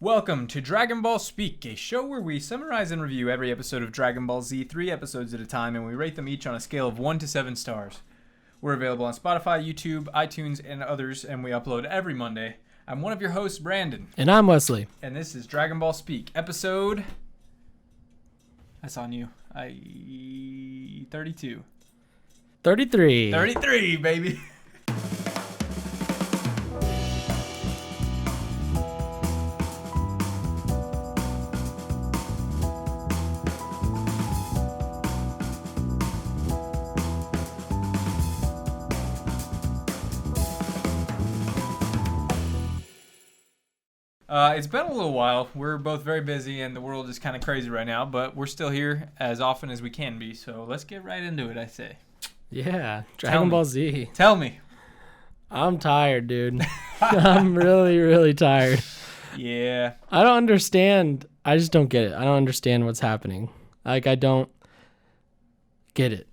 Welcome to Dragon Ball Speak, a show where we summarize and review every episode of Dragon Ball Z 3 episodes at a time, and we rate them each on a scale of 1 to 7 stars. We're available on Spotify, YouTube, iTunes, and others, and we upload every Monday. I'm one of your hosts, Brandon. And I'm Wesley. And this is Dragon Ball Speak, episode... That's on you. 32. 33. 33, baby. It's been a little while. We're both very busy and the world is kind of crazy right now, but we're still here as often as we can be, so let's get right into it, I say. Yeah, Dragon Ball Z. Tell me. I'm tired, dude. I'm really, really tired. Yeah. I don't understand. I just don't get it. I don't understand what's happening. Like, I don't get it.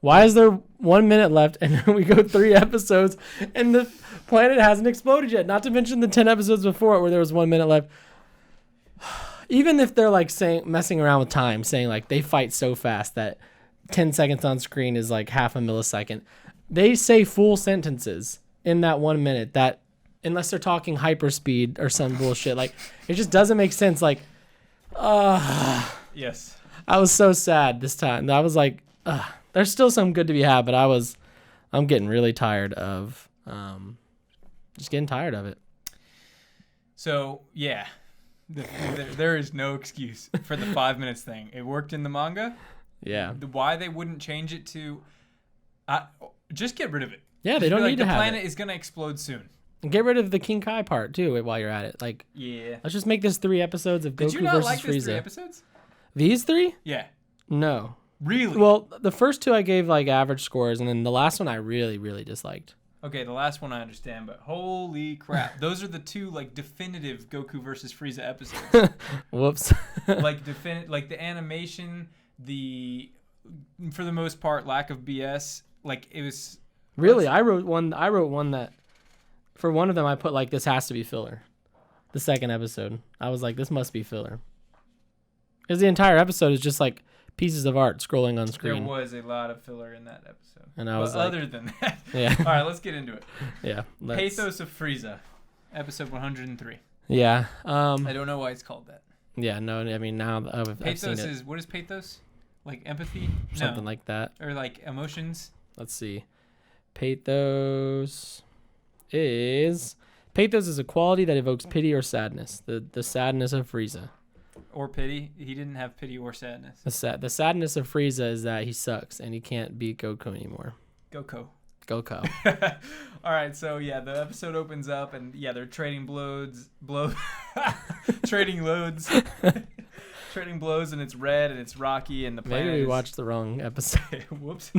Why is there 1 minute left and then we go 3 episodes and the planet hasn't exploded yet? Not to mention the 10 episodes before it where there was 1 minute left. Even if they're like messing around with time, saying like they fight so fast that 10 seconds on screen is like half a millisecond. They say full sentences in that 1 minute that unless they're talking hyperspeed or some bullshit, like it just doesn't make sense. Like, yes. I was so sad this time. I was like, there's still some good to be had, but I'm getting really tired of, just getting tired of it. So, yeah, there is no excuse for the 5 minutes thing. It worked in the manga. Yeah. Why they wouldn't change it to, just get rid of it. Yeah, they don't need to have it. The planet is going to explode soon. And get rid of the King Kai part, too, while you're at it. Like, yeah. Let's just make this 3 episodes of Goku versus Frieza. Did you not like these 3 episodes? These 3? Yeah. No. Really? Well, the first 2 I gave like average scores, and then the last one I really, really disliked. Okay, the last one I understand, but holy crap. Those are the 2 like definitive Goku versus Frieza episodes. Whoops. like the animation, for the most part, lack of BS. Like it was really. I wrote one that for one of them I put like this has to be filler. The second episode, I was like, this must be filler, because the entire episode is just like pieces of art scrolling on screen. There was a lot of filler in that episode. And I was like, other than that, yeah. All right, let's get into it. Yeah. Pathos of Frieza, episode 103. Yeah. I don't know why it's called that. Yeah. No. I mean, now I've seen it. Is what is pathos? Like empathy? Something like that. Or like emotions? Let's see. Pathos is a quality that evokes pity or sadness. The sadness of Frieza. Or pity. He didn't have pity or sadness. The sadness of Frieza is that he sucks and he can't beat Goku anymore. Goku. All right, so yeah, the episode opens up and yeah, they're trading trading loads. Trading blows, and it's red and it's rocky and the planet. Maybe we watched the wrong episode. Whoops.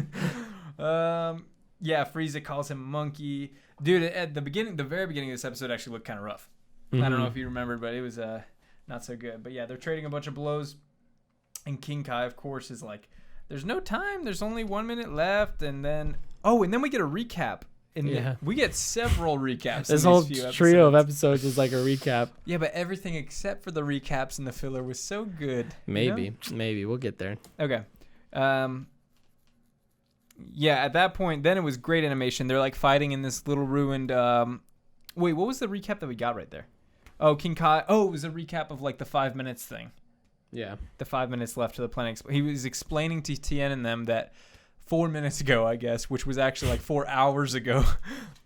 Yeah, Frieza calls him monkey. Dude, at the very beginning of this episode actually looked kind of rough. Mm-hmm. I don't know if you remember, but it was not so good. But yeah, they're trading a bunch of blows. And King Kai, of course, is like, there's no time. There's only 1 minute left. And then we get a recap. And we get several recaps. This whole trio of episodes is like a recap. Yeah, but everything except for the recaps and the filler was so good. Maybe we'll get there. Okay. Yeah, at that point, then it was great animation. They're like fighting in this little ruined. Wait, what was the recap that we got right there? Oh, King Kai. Oh, it was a recap of like the 5 minutes thing. Yeah. The 5 minutes left to the planet. He was explaining to Tien and them that 4 minutes ago, I guess, which was actually like 4 hours ago,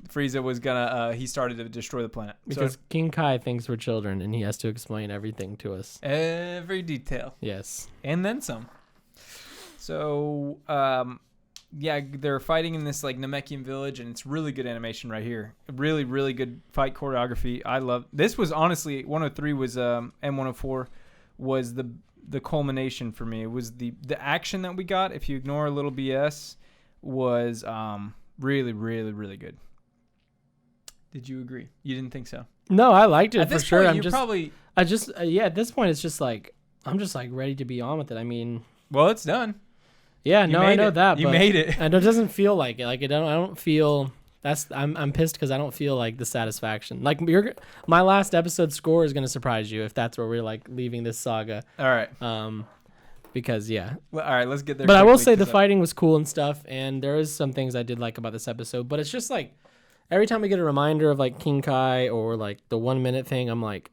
Frieza was gonna, he started to destroy the planet. Because King Kai thinks we're children and he has to explain everything to us. Every detail. Yes. And then some. So, yeah, they're fighting in this like Namekian village, and it's really good animation right here. Really, really good fight choreography. I love this. Was honestly 103 was and 104 was the culmination for me. It was the action that we got. If you ignore a little BS, was really, really, really good. Did you agree? You didn't think so? No, I liked it for sure. Point, at this point, it's just like I'm just like ready to be on with it. I mean, well, it's done. Yeah, no, I know that. You made it. And it doesn't feel like it. Like I don't feel I'm pissed because I don't feel like the satisfaction. Like my last episode score is gonna surprise you if that's where we're like leaving this saga. All right. Because yeah. Well, all right, let's get there. But I will say the fighting was cool and stuff, and there is some things I did like about this episode. But it's just like every time we get a reminder of like King Kai or like the 1 minute thing, I'm like,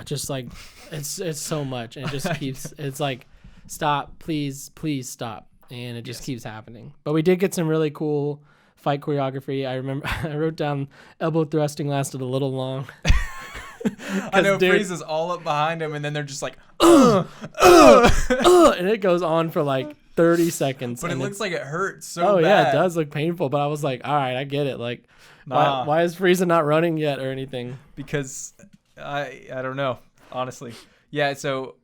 just like it's so much, and it just keeps. It's like, stop, please stop, and it just keeps happening. But we did get some really cool fight choreography. I remember I wrote down elbow thrusting lasted a little long. I know Frieza's all up behind him, and then they're just like, and it goes on for like 30 seconds. But it looks like it hurts so bad. Yeah, it does look painful. But I was like, all right, I get it. Like, why is Frieza not running yet or anything? Because I don't know, honestly. Yeah, so...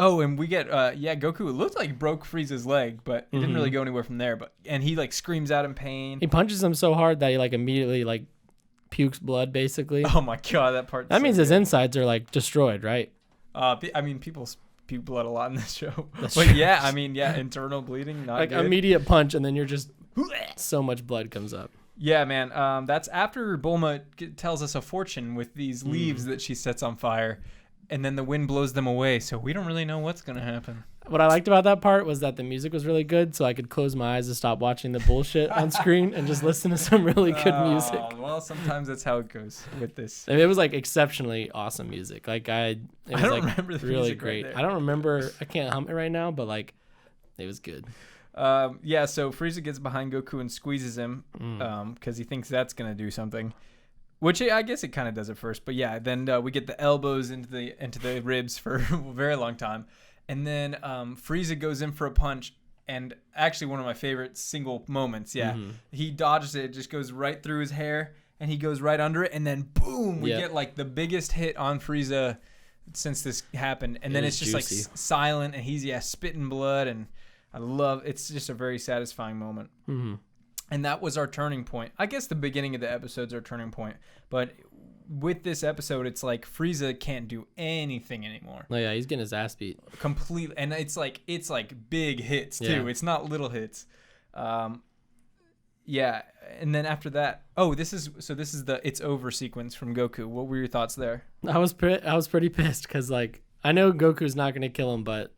Oh, and we get, Goku, it looked like he broke Frieza's leg, but it didn't really go anywhere from there. And he, like, screams out in pain. He punches him so hard that he, like, immediately, like, pukes blood, basically. Oh, my God, that part. That means his insides are, like, destroyed, right? I mean, people puke blood a lot in this show. That's but, true. yeah, I mean, yeah, internal bleeding, not like, good. immediate punch, and then you're just... so much blood comes up. Yeah, man. That's after Bulma tells us a fortune with these leaves that she sets on fire. And then the wind blows them away, so we don't really know what's going to happen. What I liked about that part was that the music was really good, so I could close my eyes and stop watching the bullshit on screen and just listen to some really good music. Well, sometimes that's how it goes with this. I mean, it was like exceptionally awesome music. Like it was don't like remember the really music great. right there. I don't remember. I can't hum it right now, but like it was good. Yeah, so Frieza gets behind Goku and squeezes him because he thinks that's going to do something. Which I guess it kind of does at first, but yeah. Then we get the elbows into the ribs for a very long time, and then Frieza goes in for a punch, and actually one of my favorite single moments. Yeah, he dodges it, just goes right through his hair, and he goes right under it, and then boom, we get like the biggest hit on Frieza since this happened, and then it's just juicy. Like silent, and he's spitting blood, and it's just a very satisfying moment. Mm-hmm. And that was our turning point. I guess the beginning of the episode's our turning point. But with this episode, it's like Frieza can't do anything anymore. Oh, yeah, he's getting his ass beat. Completely. And it's like big hits, too. Yeah. It's not little hits. Yeah. And then after that, this is the it's over sequence from Goku. What were your thoughts there? I was pretty pissed because, like, I know Goku's not going to kill him, but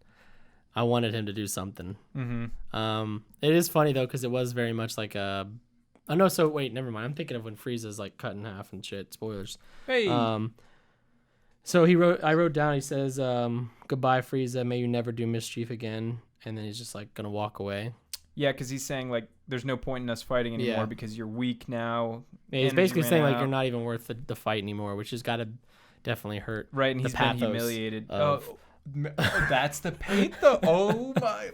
I wanted him to do something. Mm-hmm. It is funny though because it was very much like a. Oh no! So wait, never mind. I'm thinking of when Frieza's like cut in half and shit. Spoilers. Hey. So I wrote down. He says, "Goodbye, Frieza. May you never do mischief again." And then he's just like gonna walk away. Yeah, because he's saying like there's no point in us fighting anymore because you're weak now. Yeah, he's basically saying like you're not even worth the fight anymore, which has got to definitely hurt. Right, and he's been humiliated. That's the paint though. Oh my.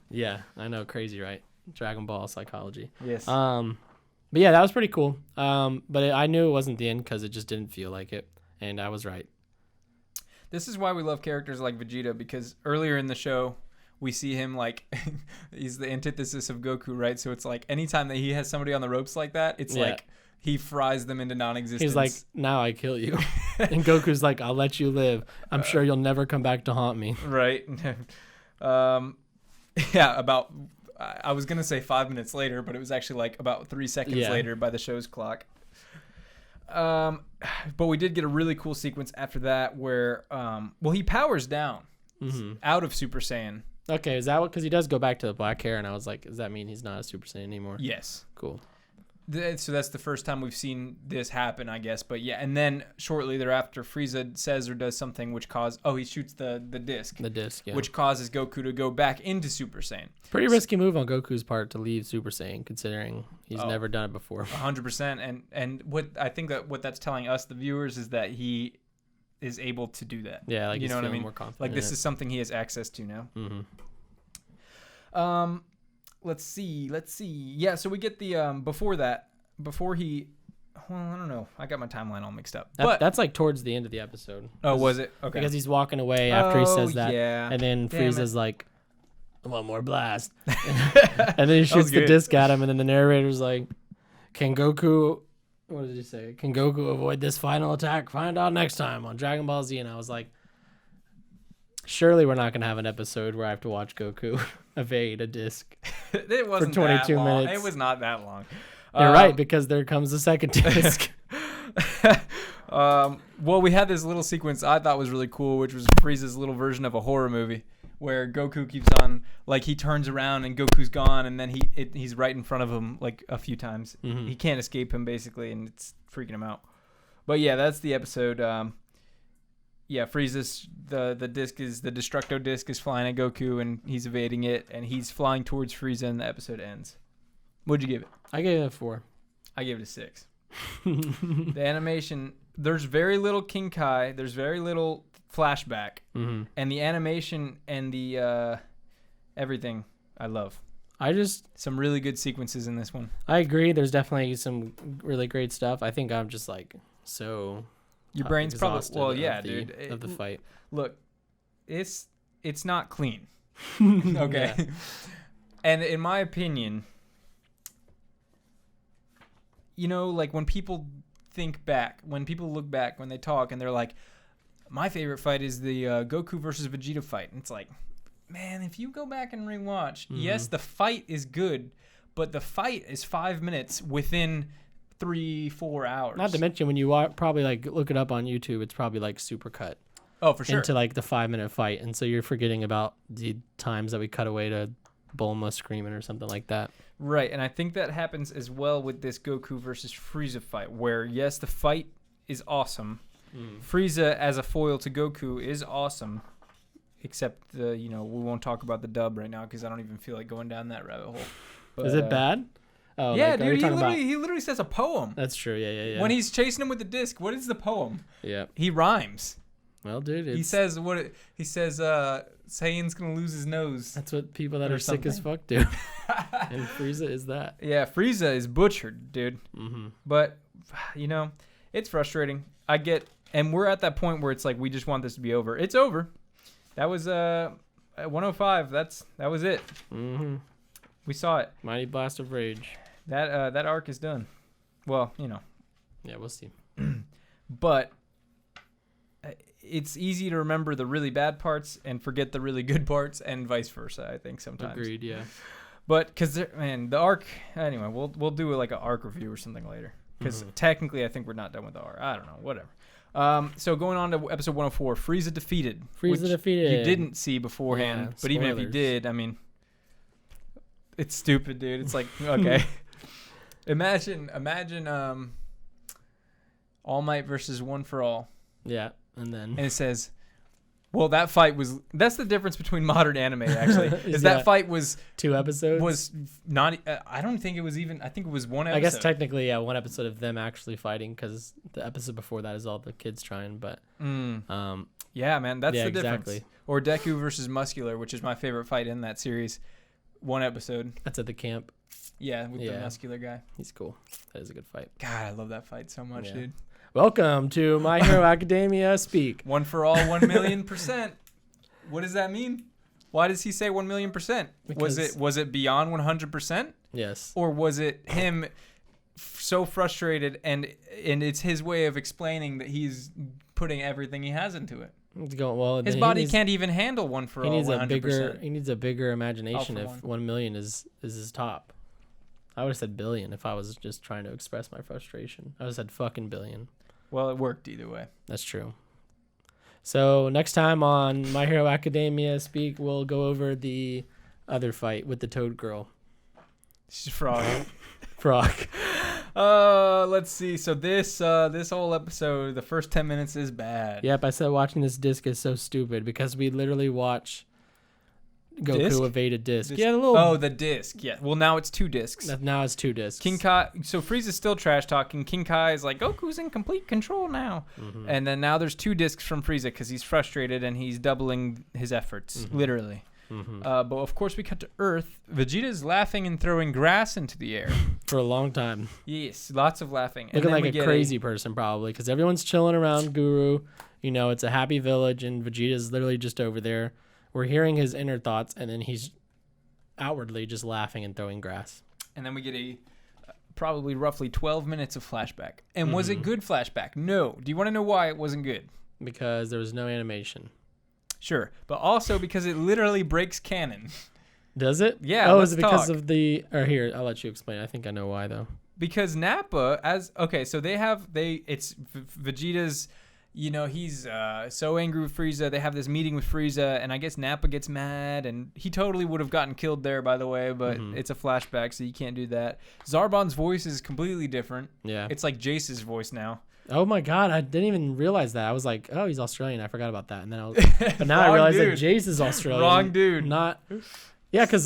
Yeah, I know, crazy, right? Dragonball psychology. Yes. But yeah, that was pretty cool. But I knew it wasn't the end because it just didn't feel like it, and I was right. This is why we love characters like Vegeta, because earlier in the show we see him like he's the antithesis of Goku, right? So it's like anytime that he has somebody on the ropes like that, it's like he fries them into non-existence. He's like, now I kill you. And Goku's like, I'll let you live. I'm sure you'll never come back to haunt me. Right. Yeah, about, I was going to say 5 minutes later, but it was actually like about 3 seconds later by the show's clock. But we did get a really cool sequence after that where, he powers down out of Super Saiyan. Okay, is that what, because he does go back to the black hair, and I was like, does that mean he's not a Super Saiyan anymore? Yes. Cool. So that's the first time we've seen this happen, I guess. But yeah, and then shortly thereafter, Frieza says or does something which he shoots the disc. The disc, yeah. Which causes Goku to go back into Super Saiyan. Pretty risky move on Goku's part to leave Super Saiyan, considering he's never done it before. 100%. And what I think what that's telling us, the viewers, is that he is able to do that. Yeah, like you know what I mean? More confident. Like this is something he has access to now. Mm-hmm. Let's see. Yeah, so we get the before he. Well, I don't know. I got my timeline all mixed up. That's like towards the end of the episode. Oh, was it? Okay. Because he's walking away after he says that. Yeah. And then Frieza's like, one more blast. And then he shoots the disc at him, and then the narrator's like, can Goku, what did he say? Can Goku avoid this final attack? Find out next time on Dragon Ball Z. And I was like, surely we're not going to have an episode where I have to watch Goku evade a disc. It wasn't for 22 that long. minutes. It was not that long. You're right, because there comes the second disc. Well, we had this little sequence I thought was really cool, which was Frieza's little version of a horror movie, where Goku keeps on, like, he turns around and Goku's gone, and then he's right in front of him, like, a few times. Mm-hmm. He can't escape him, basically, and it's freaking him out. But yeah, that's the episode. Yeah, Frieza's, the disc is, the Destructo disc is flying at Goku, and he's evading it, and he's flying towards Frieza, and the episode ends. What'd you give it? I gave it a 4. I gave it a 6. The animation, there's very little King Kai, there's very little flashback, and the animation and the everything I love. Some really good sequences in this one. I agree. There's definitely some really great stuff. I think I'm just like so. Your brain's probably dude. Of the fight. Look, it's not clean. Okay, Yeah. And in my opinion, you know, like when people think back, when people look back, when they talk, and they're like, my favorite fight is the Goku versus Vegeta fight. And it's like, man, if you go back and rewatch, yes, the fight is good, but the fight is 5 minutes within 3-4 hours. Not to mention when you probably like look it up on YouTube, it's probably like super cut. Oh, for sure. Into like the 5-minute fight, and so you're forgetting about the times that we cut away to Bulma screaming or something like that. Right, and I think that happens as well with this Goku versus Frieza fight, where yes, the fight is awesome. Frieza as a foil to Goku is awesome, except we won't talk about the dub right now because I don't even feel like going down that rabbit hole. But, is it bad? Oh, yeah, like, dude, he literally says a poem. That's true. Yeah. When he's chasing him with the disc, what is the poem? Yeah. He rhymes. Well, dude, he says Saiyan's gonna lose his nose. That's what people that are something. sick as fuck do. And Frieza is that. Yeah, Frieza is butchered, dude. But it's frustrating. I get, and we're at that point where it's like we just want this to be over. It's over. That was at 105. That was it. We saw it. Mighty Blast of Rage. That arc is done. Well, Yeah, we'll see. But it's easy to remember the really bad parts and forget the really good parts, and vice versa. I think sometimes. Agreed. Yeah. But because the arc. Anyway, we'll do like an arc review or something later. Because technically, I think we're not done with the arc. I don't know. Whatever. So going on to episode 104, Frieza defeated. Frieza defeated. You didn't see beforehand, Yeah, but even if you did, I mean, it's stupid, dude. It's like, okay. Imagine All Might versus One for All. Yeah, and it says, well, that's the difference between modern anime, actually. That fight was 2 episodes? Was not, I don't think it was even, I think it was 1 episode. I guess technically, yeah, 1 episode of them actually fighting, because the episode before that is all the kids trying, but. Yeah, man, that's the difference. Exactly. Or Deku versus Muscular, which is my favorite fight in that series. 1 episode. That's at the camp. Yeah, with the muscular guy. He's cool. That is a good fight. God, I love that fight so much, dude. Welcome to My Hero Academia Speak. 1 for all, 1,000,000%. What does that mean? Why does he say 1,000,000%? Was it beyond 100%? Yes. Or was it him so frustrated and it's his way of explaining that he's putting everything he has into it? His body can't even handle 1 for all. 100%. He needs a bigger imagination if 1 million is his top. I would have said billion if I was just trying to express my frustration. I would have said fucking billion. Well, it worked either way. That's true. So next time on My Hero Academia Speak, we'll go over the other fight with the Toad Girl. She's Frog. Frog. Let's see. So this whole episode, the first 10 minutes is bad. Yep, I said watching this disc is so stupid because we literally watch Goku evade a disc. Yeah, the disc. Yeah. Well, now it's 2 discs. Now it's 2 discs. King Kai. So Frieza's still trash talking. King Kai is like, Goku's in complete control now. And then now there's 2 discs from Frieza because he's frustrated and he's doubling his efforts, literally. But of course we cut to Earth. Vegeta's laughing and throwing grass into the air for a long time. Yes, lots of laughing. Looking like a crazy person probably because everyone's chilling around Guru. It's a happy village and Vegeta's literally just over there. We're hearing his inner thoughts, and then he's outwardly just laughing and throwing grass. And then we get a probably roughly 12 minutes of flashback. And was it good flashback? No. Do you want to know why it wasn't good? Because there was no animation. Sure. But also because it literally breaks canon. Does it? Yeah. Oh, is it because of the... Or here, I'll let you explain. I think I know why, though. because Nappa so it's Vegeta's, he's so angry with Frieza. They have this meeting with Frieza, and I guess Nappa gets mad, and he totally would have gotten killed there, by the way, but it's a flashback, so you can't do that. Zarbon's voice is completely different. Yeah. It's like Jace's voice now. Oh my God, I didn't even realize that. I was like, oh, he's Australian. I forgot about that. And then but now I realized that Jace is Australian. Wrong dude. Yeah, because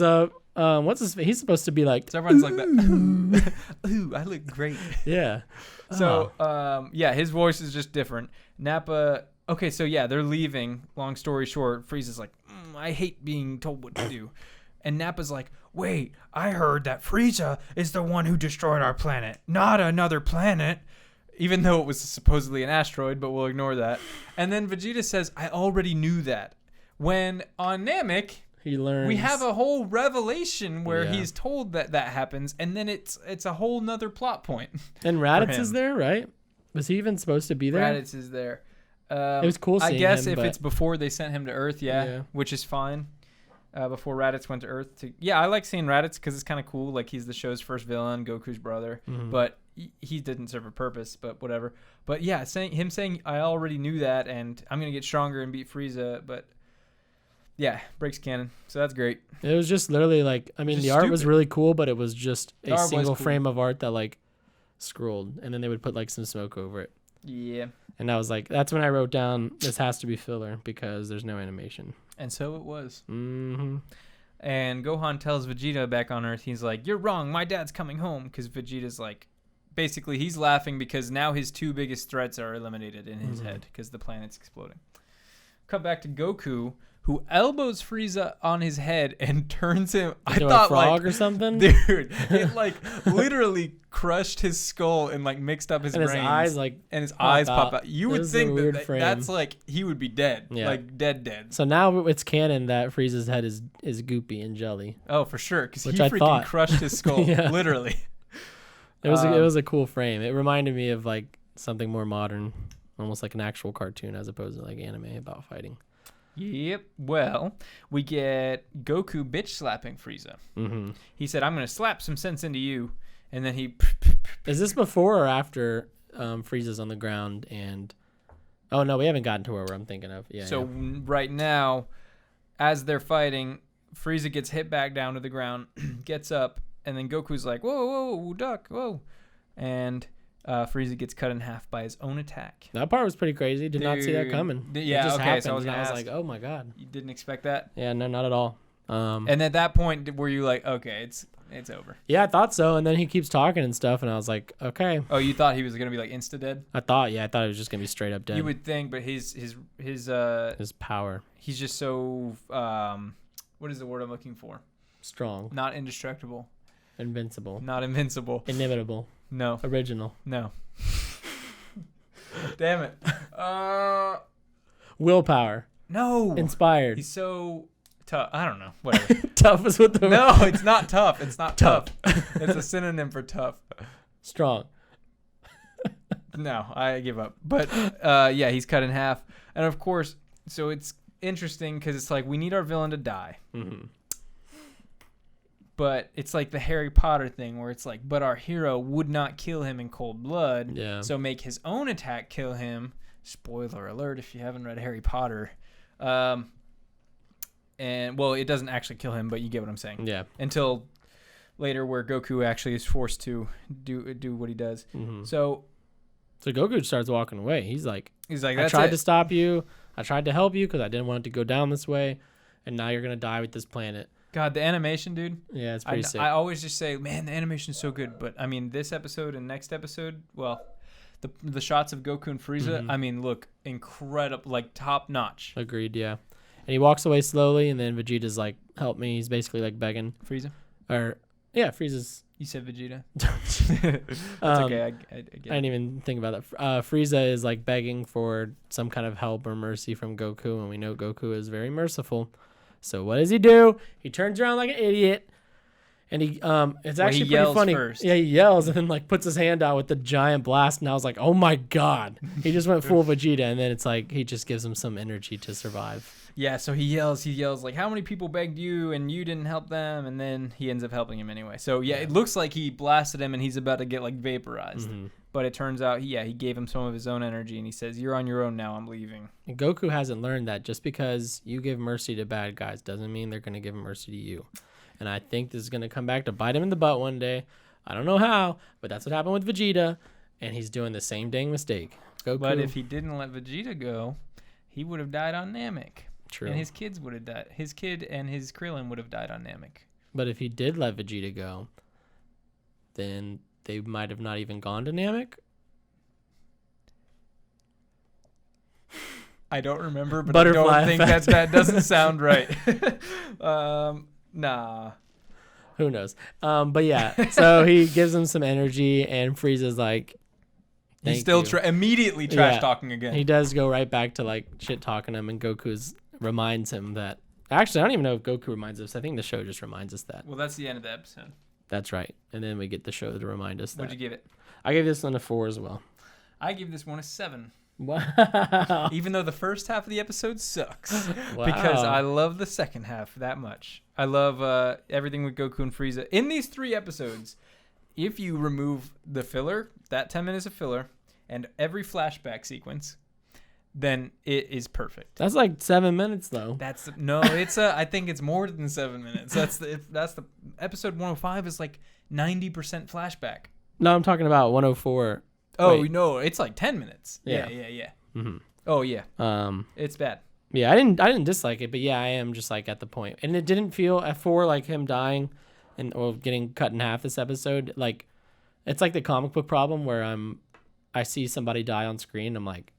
he's supposed to be like. So everyone's like that. Ooh, I look great. Yeah. So, his voice is just different. Nappa. Okay, so yeah, they're leaving. Long story short, Frieza's like, I hate being told what to do. And Nappa's like, wait, I heard that Frieza is the one who destroyed our planet, not another planet. Even though it was supposedly an asteroid, but we'll ignore that. And then Vegeta says, I already knew that. When on Namek, he learns. We have a whole revelation where he's told that happens, and then it's a whole nother plot point. And Raditz is there, right? Was he even supposed to be there? Raditz is there. It was cool seeing I guess him, if it's before they sent him to Earth, which is fine. Before Raditz went to Earth. I like seeing Raditz because it's kind of cool. Like, he's the show's first villain, Goku's brother. But he didn't serve a purpose, but whatever. But yeah, saying I already knew that, and I'm going to get stronger and beat Frieza, but yeah, breaks canon. So that's great. It was just literally like, I mean, the art was really cool, but it was just a single frame of art that like scrolled, and then they would put like some smoke over it. Yeah. And I was like, that's when I wrote down, this has to be filler because there's no animation. And so it was. Mm-hmm. And Gohan tells Vegeta back on Earth, he's like, you're wrong, my dad's coming home. Because Vegeta's like, basically he's laughing because now his two biggest threats are eliminated in his head because the planet's exploding. Cut back to Goku, who elbows Frieza on his head and turns him into a frog or something. Dude, it like literally crushed his skull and like mixed up his brains. And his eyes pop out. You would think that's like he would be dead. Yeah. Like dead. So now it's canon that Frieza's head is goopy and jelly. Oh, for sure, because he freaking crushed his skull, literally. It was a cool frame. It reminded me of like something more modern, almost like an actual cartoon as opposed to like anime about fighting. Yep. Well, we get Goku bitch slapping Frieza. Mm-hmm. He said, I'm going to slap some sense into you. And then he... Is this before or after Frieza's on the ground and... Oh, no, we haven't gotten to where I'm thinking of. Yeah. So right now, as they're fighting, Frieza gets hit back down to the ground, gets up, and then Goku's like, whoa, duck, whoa. And... Frieza gets cut in half by his own attack. That part was pretty crazy. Did not see that coming. Yeah, it just okay. happened, So I was like, oh my God. You didn't expect that? Yeah, no, not at all. And at that point, were you like, okay, it's over? Yeah, I thought so. And then he keeps talking and stuff, and I was like, okay. Oh, you thought he was gonna be like insta dead? I thought it was just gonna be straight up dead. You would think, but his power. He's just so what is the word I'm looking for? Strong. Not indestructible. Invincible. Not invincible. Inimitable. No. Original. No. Damn it. Willpower. No. Inspired. He's so tough. I don't know. Whatever. Tough is what the... No, it's not tough. It's not tough. It's a synonym for tough. Strong. No, I give up. But he's cut in half. And of course, so it's interesting because it's like we need our villain to die. Mm-hmm. But it's like the Harry Potter thing where it's like, but our hero would not kill him in cold blood. Yeah. So make his own attack kill him. Spoiler alert if you haven't read Harry Potter. And well, it doesn't actually kill him, but you get what I'm saying. Yeah. Until later where Goku actually is forced to do what he does. Mm-hmm. So Goku starts walking away. He's like, I tried to stop you. I tried to help you because I didn't want it to go down this way. And now you're going to die with this planet. God, the animation, dude. Yeah, it's pretty sick. I always just say, man, the animation's so good. But, I mean, this episode and next episode, well, the shots of Goku and Frieza, I mean, look, incredible, like top notch. Agreed, yeah. And he walks away slowly, and then Vegeta's like, help me. He's basically like begging. Frieza? Frieza's... You said Vegeta? That's okay, I get it. I didn't even think about that. Frieza is like begging for some kind of help or mercy from Goku, and we know Goku is very merciful. So what does he do? He turns around like an idiot, And he it's Well, actually he pretty yells funny. first. Yeah, he yells and then like puts his hand out with the giant blast, and I was like, oh my god, he just went full Vegeta, and then it's like he just gives him some energy to survive. Yeah, so he yells like, how many people begged you and you didn't help them? And then he ends up helping him anyway. So yeah, it looks like he blasted him and he's about to get like vaporized. Mm-hmm. But it turns out, he gave him some of his own energy and he says, you're on your own now, I'm leaving. And Goku hasn't learned that just because you give mercy to bad guys doesn't mean they're going to give mercy to you. And I think this is going to come back to bite him in the butt one day. I don't know how, but that's what happened with Vegeta. And he's doing the same dang mistake. Goku. But if he didn't let Vegeta go, he would have died on Namek. True. And his kids would have died. His kid and his Krillin would have died on Namek. But if he did let Vegeta go, then they might have not even gone to Namek. I don't remember, but Butterfly I don't think effect. that doesn't sound right. Nah. Who knows? But yeah, so he gives him some energy, and Frieza's like, He's "Thank still you." immediately trash talking again. He does go right back to like shit talking him, and Goku's reminds him that. Actually, I don't even know if Goku reminds us. I think the show just reminds us that. Well, that's the end of the episode. That's right. And then we get the show to remind us that. What'd you give it? I gave this one a 4 as well. I give this one a 7. Wow. Even though the first half of the episode sucks. Wow. Because I love the second half that much. I love everything with Goku and Frieza. In these 3 episodes, if you remove the filler, that 10 minutes of filler, and every flashback sequence, then it is perfect. That's like 7 minutes though. I think it's more than 7 minutes. That's the episode 105 is like 90% flashback. No, I'm talking about 104. Oh, Wait. no, it's like 10 minutes. Yeah. Mm-hmm. Oh, yeah. It's bad. Yeah, I didn't dislike it, but yeah, I am just like at the point. And it didn't feel for like him dying or getting cut in half this episode. Like it's like the comic book problem where I see somebody die on screen, I'm like,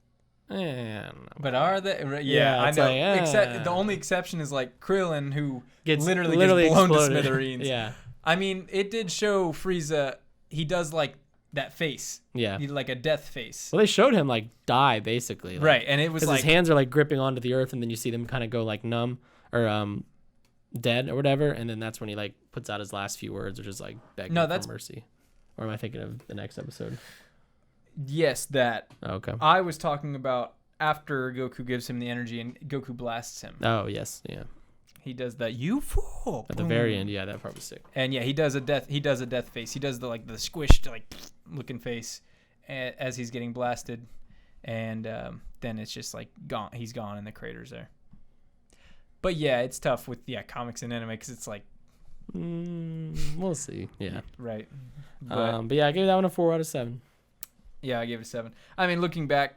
I don't know. But are they? Yeah, I it's know. like, Except the only exception is like Krillin, who Gets literally gets blown to exploded. smithereens. Yeah. I mean, it did show Frieza. He does like that face. Yeah. Like a death face. Well, they showed him like die basically. Like, Right, and it was because like his hands are like gripping onto the earth, and then you see them kind of go like numb or dead or whatever, and then that's when he like puts out his last few words, which is like begging for mercy. Or am I thinking of the next episode? Yes, that. Oh, okay. I was talking about after Goku gives him the energy and Goku blasts him. Oh yes, yeah. He does that. You fool! At the very end, yeah, that part was sick. And yeah, he does a death face. He does the like the squished like looking face as he's getting blasted, and then it's just like gone. He's gone, and the crater's there. But yeah, it's tough with comics and anime because it's like we'll see. Yeah. Right. But yeah, I gave that one a 4 out of 7. Yeah, I gave it a 7. I mean, looking back,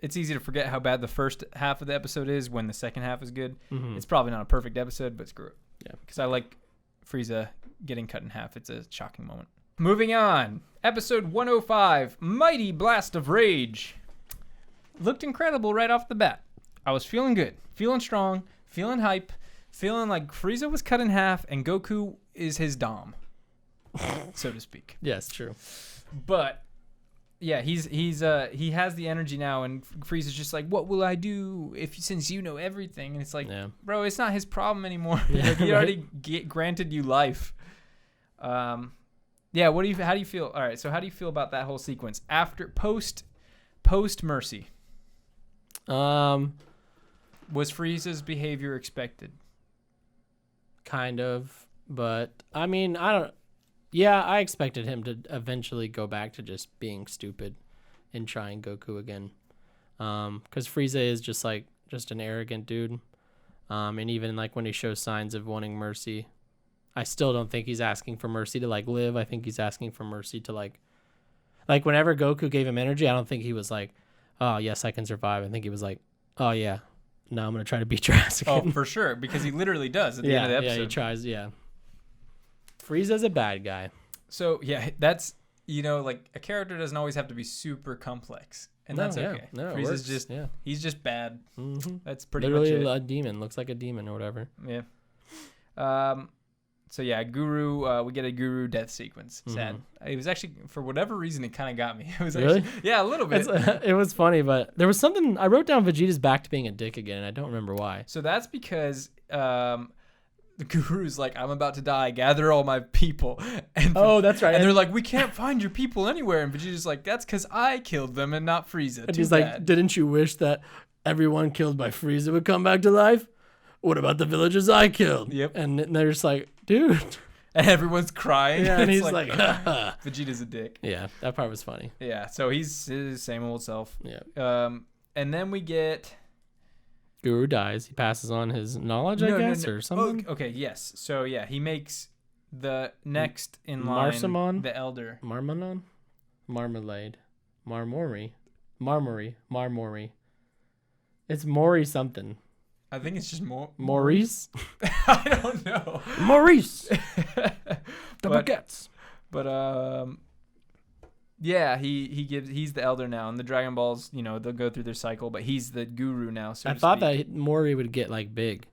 it's easy to forget how bad the first half of the episode is when the second half is good. Mm-hmm. It's probably not a perfect episode, but screw it. Yeah. Because I like Frieza getting cut in half. It's a shocking moment. Moving on. Episode 105, Mighty Blast of Rage. Looked incredible right off the bat. I was feeling good, feeling strong, feeling hype, feeling like Frieza was cut in half and Goku is his dom, so to speak. Yes, true. But yeah, he has the energy now, and Frieza's just like, what will I do since you know everything? And it's like, bro, it's not his problem anymore. Yeah, like, he right? already granted you life. Yeah. How do you feel? All right. So how do you feel about that whole sequence after post Mercy? Was Frieza's behavior expected? Kind of, but I mean, I expected him to eventually go back to just being stupid and trying Goku again. Because Frieza is just an arrogant dude. And even like when he shows signs of wanting mercy, I still don't think he's asking for mercy to like live. I think he's asking for mercy to like whenever Goku gave him energy, I don't think he was like, oh yes, I can survive. I think he was like, oh yeah, now I'm going to try to beat your ass again. Oh, for sure. Because he literally does at the end of the episode. Yeah, he tries, yeah. Frieza's a bad guy. So, yeah, that's, like a character doesn't always have to be super complex. And that's okay. No, Frieza's he's just bad. Mm-hmm. That's pretty literally much it. A demon. Looks like a demon or whatever. Yeah. So, yeah, Guru, we get a Guru death sequence. Sad. Mm-hmm. It was actually, for whatever reason, it kind of got me. It was really? Actually, yeah, a little bit. It was funny, but there was something, I wrote down Vegeta's back to being a dick again, and I don't remember why. So that's because the Guru's like, I'm about to die. Gather all my people. And that's right. And they're like, we can't find your people anywhere. And Vegeta's like, that's because I killed them and not Frieza. And he's like, didn't you wish that everyone killed by Frieza would come back to life? What about the villagers I killed? Yep. And they're just like, dude. And everyone's crying. Yeah, and he's like Vegeta's a dick. Yeah, that part was funny. Yeah, so he's his same old self. Yeah. And then we get... Guru dies. He passes on his knowledge, I guess, or something. Oh, okay, yes. So, yeah, he makes the next in line, Marsamon? the elder. Marmanon? Marmalade. Marmori. It's Mori something. I think it's just Maurice? I don't know. Maurice! The But- baguettes. But, yeah, he's the elder now. And the Dragon Balls, they'll go through their cycle, but he's the guru now, so I to thought speak. that Mori would get, like, big.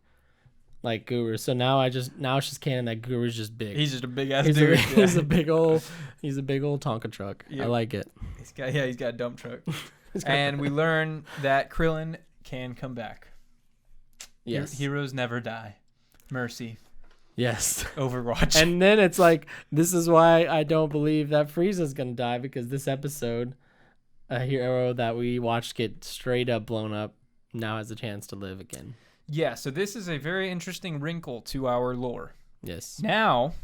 Like Guru. So now it's just canon that Guru's just big. He's just a big-ass He's dude. he's a big old Tonka truck. Yep. I like it. He's got a dump truck. He's got- And we learn that Krillin can come back. yes. Heroes never die. Mercy. Yes. Overwatch. And then it's like, this is why I don't believe that Frieza's going to die, because this episode, a hero that we watched get straight up blown up now has a chance to live again. yeah, so this is a very interesting wrinkle to our lore. Yes. Now,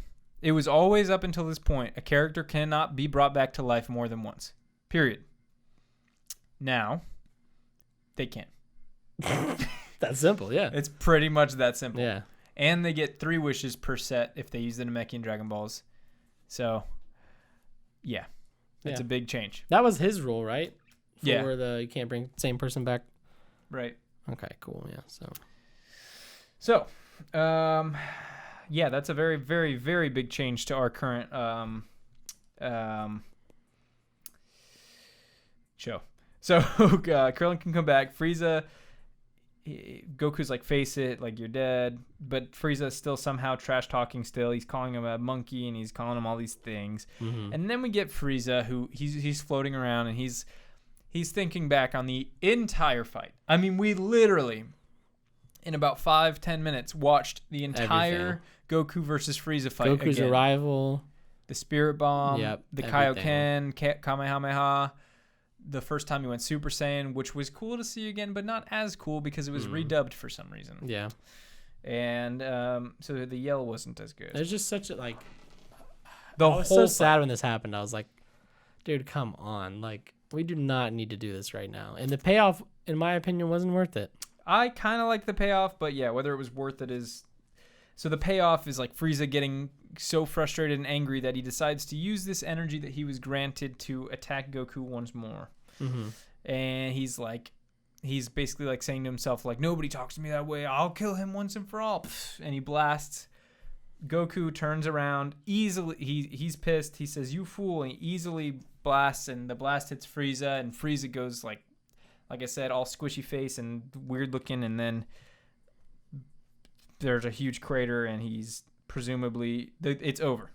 it was always up until this point, a character cannot be brought back to life more than once. Period. Now, they can. That's simple, yeah. It's pretty much that simple. Yeah. And they get 3 wishes per set if they use the Namekian Dragon Balls. So, yeah. It's Yeah. a big change. That was his rule, right? Yeah. You can't bring same person back. Right. Okay, cool. Yeah. So, yeah, that's a very, very, very big change to our current show. So, Krillin can come back. Frieza, Goku's like, face it, like, you're dead. But Frieza's still somehow trash-talking still. He's calling him a monkey, and he's calling him all these things. Mm-hmm. And then we get Frieza, who he's floating around, and he's thinking back on the entire fight. I mean, we literally, in about 5-10 minutes, watched the entire Goku versus Frieza fight. Goku's again. arrival. The Spirit Bomb, Yep, the everything. Kaioken, Kamehameha, the first time he went Super Saiyan, which was cool to see again, but not as cool because it was redubbed for some reason. Yeah. And so the yell wasn't as good. There's just such a, like, The I was whole so sad when this happened. I was like, dude, come on. Like, we do not need to do this right now. And the payoff, in my opinion, wasn't worth it. I kind of like the payoff, but yeah, whether it was worth it is... So the payoff is like Frieza getting so frustrated and angry that he decides to use this energy that he was granted to attack Goku once more. Mm-hmm. And he's basically like saying to himself, like, nobody talks to me that way. I'll kill him once and for all. And he blasts. Goku turns around easily. He's pissed. He says, you fool. And he easily blasts, and the blast hits Frieza. And Frieza goes, like I said, all squishy face and weird looking. And then there's a huge crater, and he's presumably... It's over.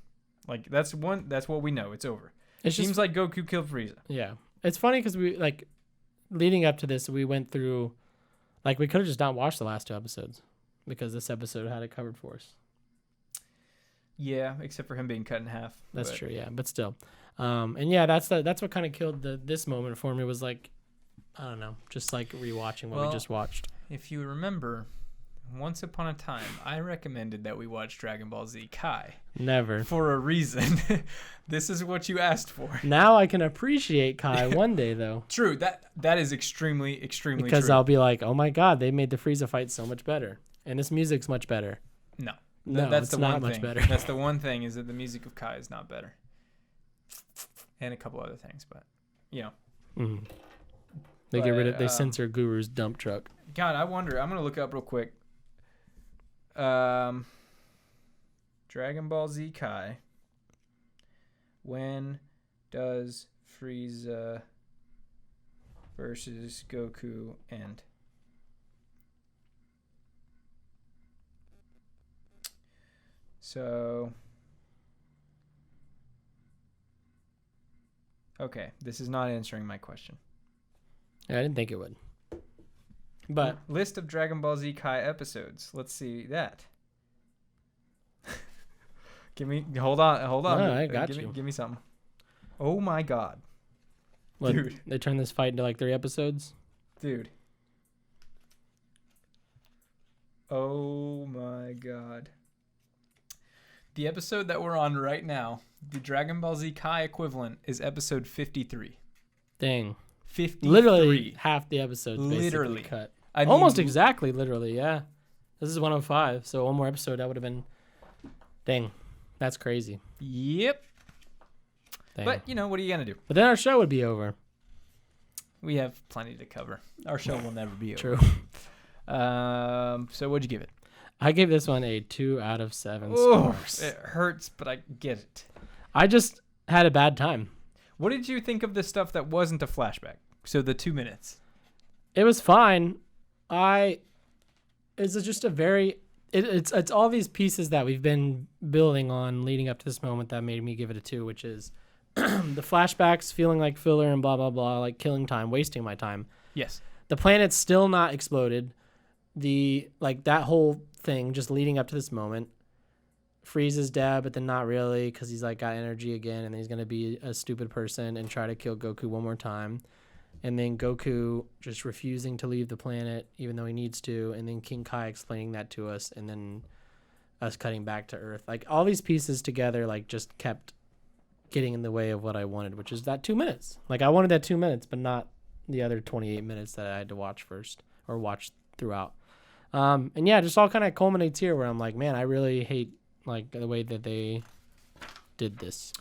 Like, that's what we know. It's over. It Seems like Goku killed Frieza. Yeah. It's funny because we, like, leading up to this, we went through, like, we could have just not watched the last 2 episodes because this episode had it covered for us. Yeah, except for him being cut in half. That's true, yeah, but still. And yeah, that's what kind of killed this moment for me, was like, I don't know, just like rewatching what we just watched. If you remember, once upon a time, I recommended that we watch Dragon Ball Z Kai. Never. For a reason. This is what you asked for. Now I can appreciate Kai one day, though. True. That is extremely, extremely because true. I'll be like, oh my god, they made the Frieza fight so much better, and this music's much better. No. No, that's it's the not one much thing. better. That's the one thing, is that the music of Kai is not better. And a couple other things, but, Mm-hmm. They censor Guru's dump truck. God, I wonder. I'm going to look up real quick. Dragon Ball Z Kai. When does Frieza versus Goku end? So, okay, this is not answering my question. Yeah, I didn't think it would. But list of Dragon Ball Z Kai episodes. Let's see that. Hold on. No, I got you. Give me something. Oh my God. What, Dude. They turned this fight into like 3 episodes? Dude. Oh my God. The episode that we're on right now, the Dragon Ball Z Kai equivalent, is episode 53. Dang. 53. Literally half the episode's Literally basically cut. I mean, Almost exactly, literally, yeah. This is 105, so one more episode, that would have been... Dang. That's crazy. Yep. Dang. But, what are you going to do? But then our show would be over. We have plenty to cover. Our show will never be over. True. So what'd you give it? I gave this one a 2 out of 7 Oh, stars. it hurts, but I get it. I just had a bad time. What did you think of the stuff that wasn't a flashback? So the 2 minutes. It was fine. It's just a very... It's all these pieces that we've been building on leading up to this moment that made me give it a 2, which is the flashbacks feeling like filler and blah, blah, blah, like killing time, wasting my time. Yes. The planet's still not exploded. That whole thing just leading up to this moment. Frieza's dead, but then not really because he's got energy again, and then he's going to be a stupid person and try to kill Goku one more time. And then Goku just refusing to leave the planet even though he needs to, and then King Kai explaining that to us, and then us cutting back to Earth. All these pieces together just kept getting in the way of what I wanted, which is that 2 minutes. I wanted that 2 minutes, but not the other 28 minutes that I had to watch first or watch throughout. And yeah, just all kind of culminates here where I'm like, man, I really hate the way that they did this.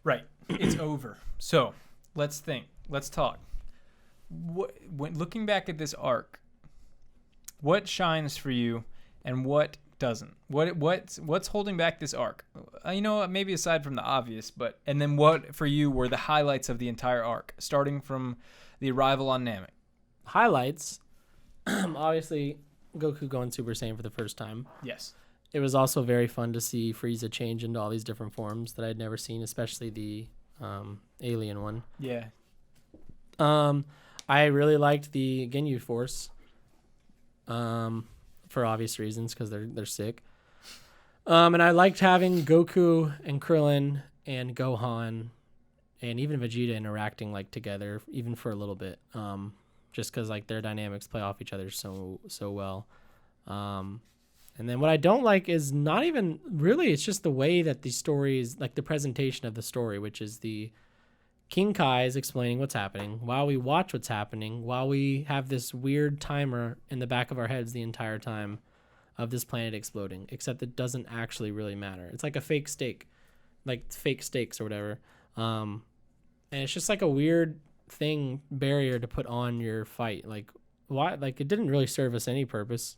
Right. It's over. So let's think. Let's talk. When looking back at this arc, what shines for you and what doesn't? What's holding back this arc? Maybe aside from the obvious, and then what for you were the highlights of the entire arc, starting from the arrival on Namek? Highlights, obviously, Goku going Super Saiyan for the first time. Yes. It was also very fun to see Frieza change into all these different forms that I'd never seen, especially the alien one. Yeah. I really liked the Ginyu Force, for obvious reasons because they're sick. And I liked having Goku and Krillin and Gohan and even Vegeta interacting together, even for a little bit. Just because their dynamics play off each other so well. And then what I don't like is not even really, it's just the way that the story is, the presentation of the story, which is the King Kai is explaining what's happening while we watch what's happening, while we have this weird timer in the back of our heads the entire time of this planet exploding, except it doesn't actually really matter. It's like a fake steak, fake steaks or whatever. And it's just a weird barrier to put on your fight. Why? It didn't really serve us any purpose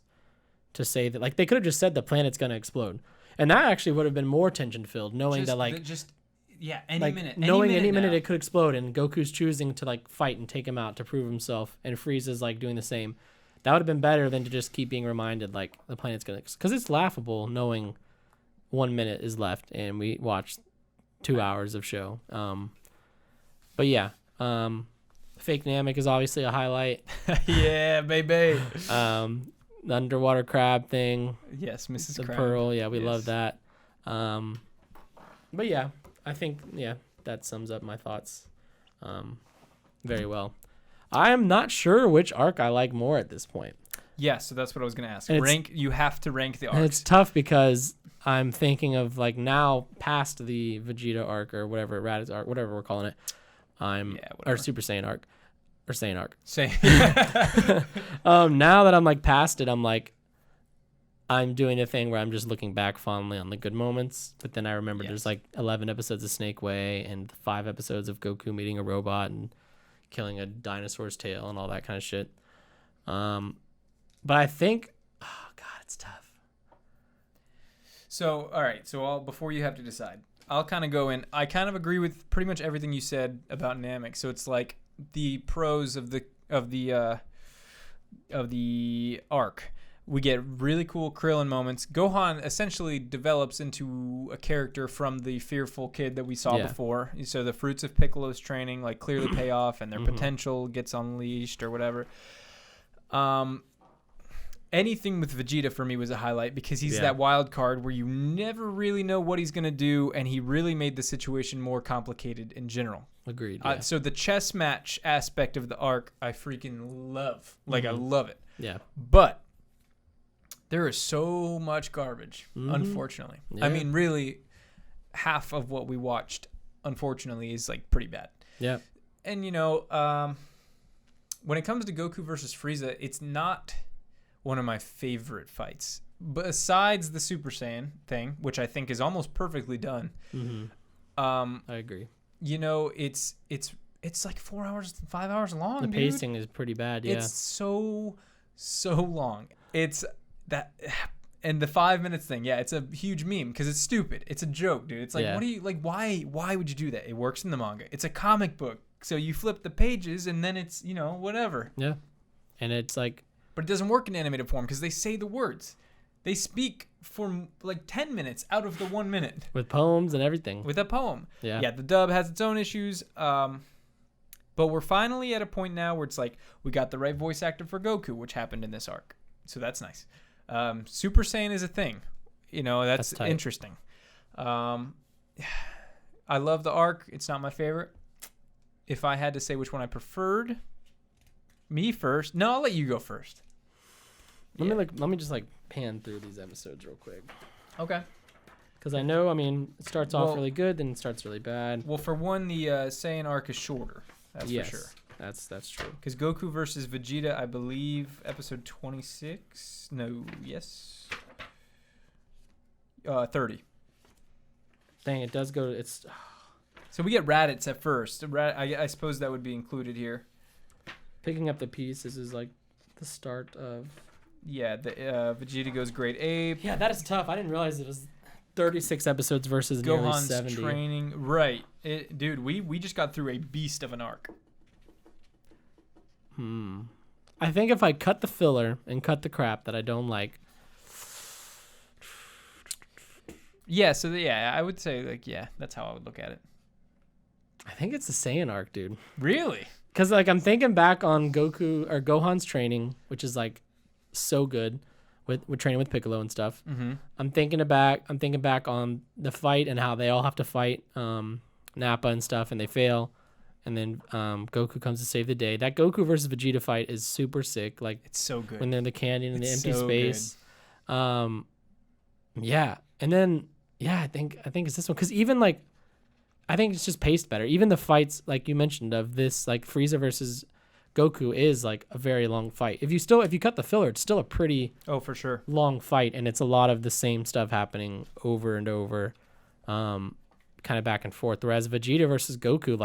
to say that. They could have just said the planet's going to explode. And that actually would have been more tension filled, knowing any minute. Any minute it could explode, and Goku's choosing to fight and take him out to prove himself, and Frieza's doing the same. That would have been better than to just keep being reminded the planet's gonna, because it's laughable knowing 1 minute is left and we watched 2 hours of show. But yeah, fake Namek is obviously a highlight. Yeah, baby. The underwater crab thing. Yes, Mrs. The Crab. pearl. Yeah, we love that. But yeah. I think, that sums up my thoughts very well. I am not sure which arc I like more at this point. Yeah, so that's what I was going to ask. You have to rank the arcs. And it's tough because I'm thinking of now past the Vegeta arc or whatever, Raditz arc, whatever we're calling it. Or Super Saiyan arc. Or Saiyan arc. Now that I'm past it, I'm doing a thing where I'm just looking back fondly on the good moments, but then I remember there's 11 episodes of Snake Way and 5 episodes of Goku meeting a robot and killing a dinosaur's tail and all that kind of shit. But I think, oh God, it's tough. So, all right. So before you have to decide, I'll kind of go in. I kind of agree with pretty much everything you said about Namek. So it's the pros of the arc. We get really cool Krillin moments. Gohan essentially develops into a character from the fearful kid that we saw before. So the fruits of Piccolo's training clearly pay off, and their potential gets unleashed or whatever. And anything with Vegeta for me was a highlight because he's that wild card where you never really know what he's going to do, and he really made the situation more complicated in general. Agreed. So the chess match aspect of the arc, I freaking love. Like, I love it. Yeah. But there is so much garbage, unfortunately. Yeah. I mean, really, half of what we watched, unfortunately, is like pretty bad. Yeah. And, when it comes to Goku versus Frieza, it's not one of my favorite fights. Besides the Super Saiyan thing, which I think is almost perfectly done. I agree. It's like 4 hours, 5 hours long. The pacing is pretty bad. Yeah. It's so long. It's that, and the 5 minutes thing. Yeah, it's a huge meme because it's stupid. It's a joke, dude. It's like, what do you like? Why would you do that? It works in the manga. It's a comic book, so you flip the pages and then it's whatever. Yeah, and it's like, but it doesn't work in animated form because they say the words. They speak for like 10 minutes out of the 1 minute. With poems and everything. With a poem. Yeah. Yeah, the dub has its own issues. But we're finally at a point now where it's like, we got the right voice actor for Goku, which happened in this arc. So that's nice. Super Saiyan is a thing. That's interesting. I love the arc. It's not my favorite. If I had to say which one I preferred, me first. No, I'll let you go first. Let me just pan through these episodes real quick. Okay. Because I know, it starts off really good, then it starts really bad. Well, for one, the Saiyan arc is shorter. That's for sure. That's true. Because Goku versus Vegeta, I believe, episode 26. No, yes. 30. Dang, it does go. It's. So we get Raditz at first. I suppose that would be included here. Picking up the pieces is like the start of. Yeah, the Vegeta goes grade A. Yeah, that is tough. I didn't realize it was 36 episodes versus nearly 70. Training. Right. Dude, we just got through a beast of an arc. I think if I cut the filler and cut the crap that I don't like. Yeah, I would say, that's how I would look at it. I think it's the Saiyan arc, dude. Really? Because, I'm thinking back on Goku or Gohan's training, which is, so good with training with Piccolo and stuff. Mm-hmm. I'm thinking back on the fight and how they all have to fight Nappa and stuff, and they fail. And then Goku comes to save the day. That Goku versus Vegeta fight is super sick. It's so good. When they're in the canyon in the empty so space. Yeah. And then, I think it's this one. Because even, I think it's just paced better. Even the fights, like you mentioned, of this, Frieza versus Goku is, a very long fight. If you cut the filler, it's still a pretty for sure long fight. And it's a lot of the same stuff happening over and over, kind of back and forth. Whereas Vegeta versus Goku,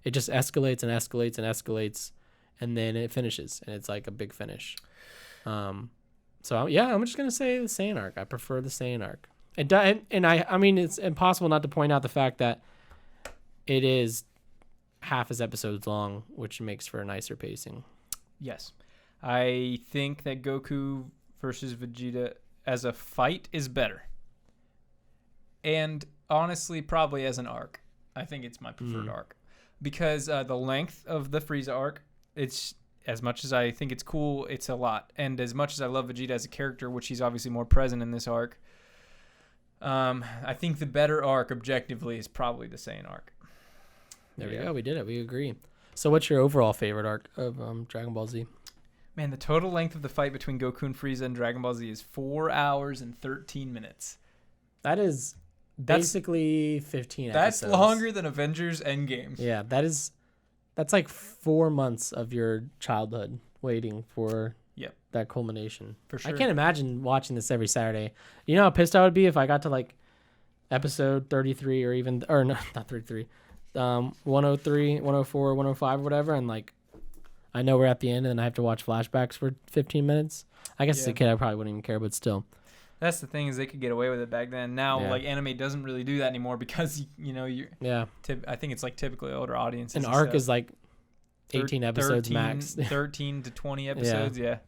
it just escalates and escalates and escalates, and then it finishes, and it's a big finish. I'm just gonna say the Saiyan arc. I prefer the Saiyan arc. It's impossible not to point out the fact that it is half as episodes long, which makes for a nicer pacing. Yes, I think that Goku versus Vegeta as a fight is better, and honestly, probably as an arc, I think it's my preferred arc. Because the length of the Frieza arc, it's as much as I think it's cool, it's a lot. And as much as I love Vegeta as a character, which he's obviously more present in this arc, I think the better arc objectively is probably the Saiyan arc. There we go. We did it. We agree. So what's your overall favorite arc of Dragon Ball Z? Man, the total length of the fight between Goku and Frieza in Dragon Ball Z is 4 hours and 13 minutes. That is... basically 15 episodes. That's longer than Avengers Endgame. Yeah, that's 4 months of your childhood waiting for that culmination. For sure. I can't imagine watching this every Saturday. You know how pissed I would be if I got to episode 33 or not 33, 103, 104, 105 or whatever, and I know we're at the end and then I have to watch flashbacks for 15 minutes. I guess as a kid I probably wouldn't even care, but still. That's the thing is they could get away with it back then. Now, anime doesn't really do that anymore because, you're... Yeah. I think it's, typically older audiences. An arc is, 18 episodes max. 13 to 20 episodes, yeah.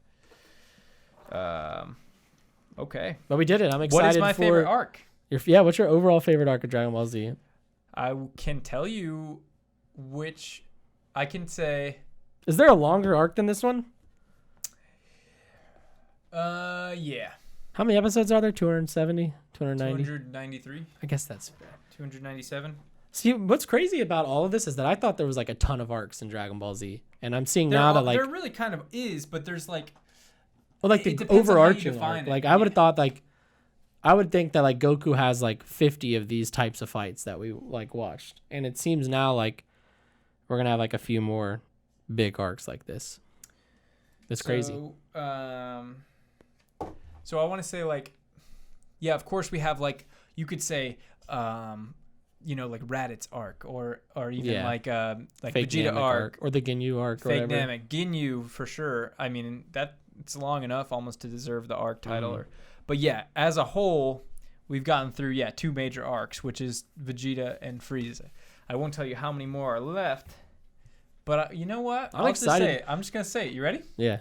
Okay. But we did it. I'm excited. What is my favorite arc? What's your overall favorite arc of Dragon Ball Z? I can tell you which... I can say... Is there a longer arc than this one? Yeah. How many episodes are there? 270? 290? 293. I guess that's fair. 297. See, what's crazy about all of this is that I thought there was like a ton of arcs in Dragon Ball Z, and I'm seeing now that like there really kind of is, but there's like, well, like the overarching arc. Like I would have thought like I would think that like Goku has like 50 of these types of fights that we like watched, and it seems now like we're gonna have like a few more big arcs like this. It's crazy. So I want to say like, yeah, of course we have like you could say. Like Raditz arc or even like Fake Vegeta Namek arc or the Ginyu arc or Fake whatever. Namek, Ginyu for sure. I mean it's long enough almost to deserve the arc title. But yeah, as a whole, we've gotten through 2 major arcs, which is Vegeta and Frieza. I won't tell you how many more are left, but you know what? I'm excited. Just say it. I'm just gonna say it. You ready? Yeah.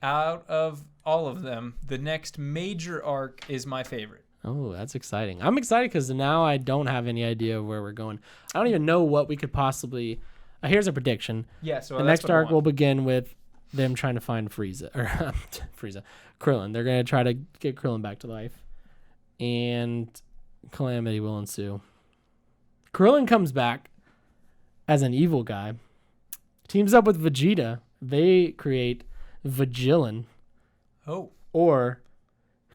Out of all of them, the next major arc is my favorite. Oh, that's exciting. I'm excited because now I don't have any idea where we're going. I don't even know what we could possibly... here's a prediction. Yeah, so the next arc will begin with them trying to find Frieza. Or Frieza. Krillin. They're going to try to get Krillin back to life. And calamity will ensue. Krillin comes back as an evil guy. Teams up with Vegeta. They create Vagillin. Oh. Or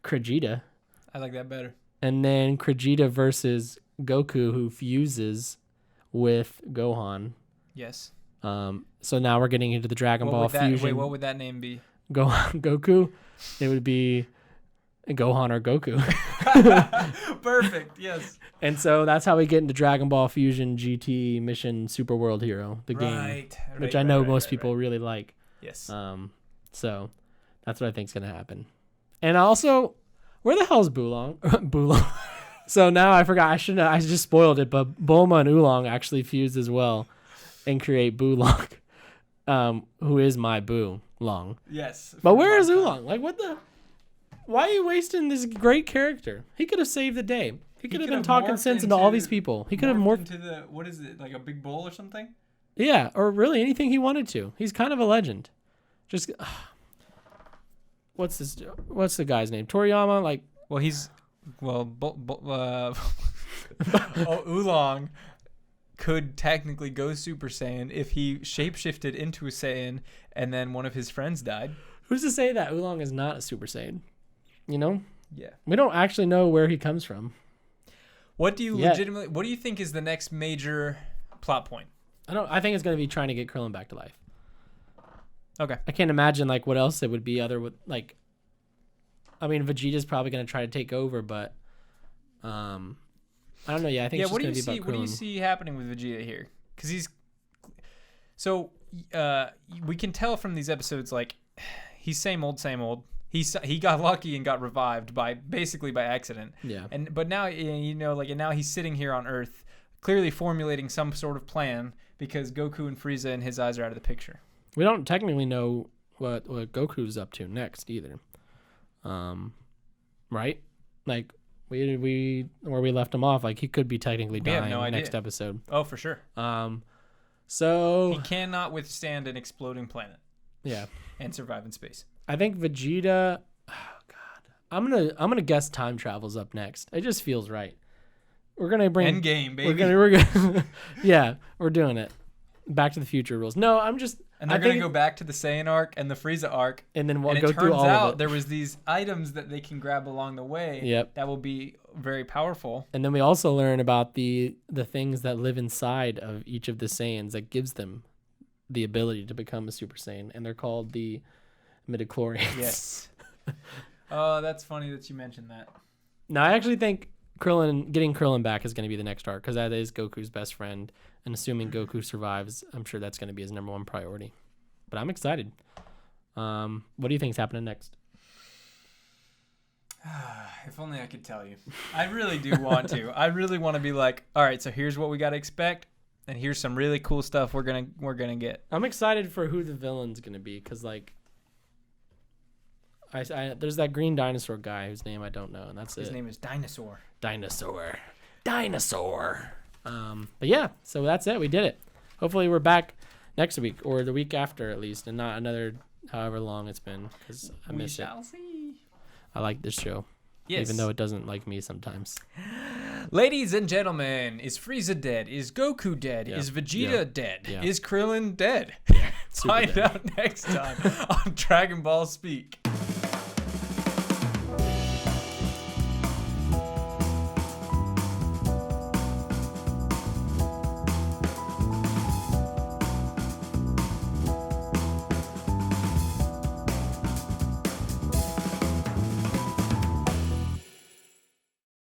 Krejita. I like that better. And then Krejita versus Goku, who fuses with Gohan. Yes. So now we're getting into the Dragon Ball fusion. Wait, what would that name be? Goku? It would be Gohan or Goku. Perfect, yes. And so that's how we get into Dragon Ball Fusion GT Mission Super World Hero, the game. Which I know most people really like. Yes. So that's what I think is going to happen. And also... where the hell's Bulong? Bulong. So now I forgot. I just spoiled it, but Bulma and Oolong actually fuse as well and create Bulong, who is my Boo Long. Yes. But where is Oolong? Like, what the? Why are you wasting this great character? He could have saved the day. He could have been talking sense into all these people. He could have morphed into what is it, like a big bowl or something? Yeah, or really anything he wanted to. He's kind of a legend. Just. What's the guy's name? Toriyama? Like, well, Oolong could technically go Super Saiyan if he shapeshifted into a Saiyan and then one of his friends died. Who's to say that Oolong is not a Super Saiyan? You know? Yeah. We don't actually know where he comes from. What do you think is the next major plot point? I think it's going to be trying to get Krillin back to life. Okay. I can't imagine like what else it would be other with like. I mean, Vegeta's probably going to try to take over, but I don't know. Yeah, I think it's just going to be about Krillin. What do you see happening with Vegeta here? Because we can tell from these episodes like he's same old. He got lucky and got revived by accident. Yeah. But now and now he's sitting here on Earth, clearly formulating some sort of plan because Goku and Frieza in his eyes are out of the picture. We don't technically know what Goku's up to next either. Right? Like we where we left him off, like he could be technically dying next episode. Oh, for sure. So he cannot withstand an exploding planet. Yeah. And survive in space. I think Vegeta. Oh God, I'm gonna guess time travel's up next. It just feels right. We're gonna bring Endgame, baby. We're gonna yeah, we're doing it. Back to the Future rules. No, I'm just. And they're going to go back to the Saiyan arc and the Frieza arc. And then we'll go through all of it. Turns out there was these items that they can grab along the way. Yep. That will be very powerful. And then we also learn about the things that live inside of each of the Saiyans that gives them the ability to become a Super Saiyan. And they're called the midichlorians. Yes. Oh, that's funny that you mentioned that. No, I actually think getting Krillin back is going to be the next arc because that is Goku's best friend. And assuming Goku survives, I'm sure that's going to be his number one priority. But I'm excited. What do you think is happening next? If only I could tell you. I really do want to. I really want to be like, all right, so here's what we got to expect, and here's some really cool stuff we're gonna get. I'm excited for who the villain's going to be because like, there's that green dinosaur guy whose name I don't know, and that's his name is Dinosaur. Dinosaur. But yeah, so that's it. We did it. Hopefully we're back next week or the week after at least, and not another however long it's been, because I miss it. We shall see. I like this show, Yes. even though it doesn't like me sometimes. Ladies and gentlemen, is Frieza dead? Is Goku dead? Yeah. Is Vegeta dead? Yeah. Is Krillin dead? Super Find dead. out next time on Dragon Ball Speak.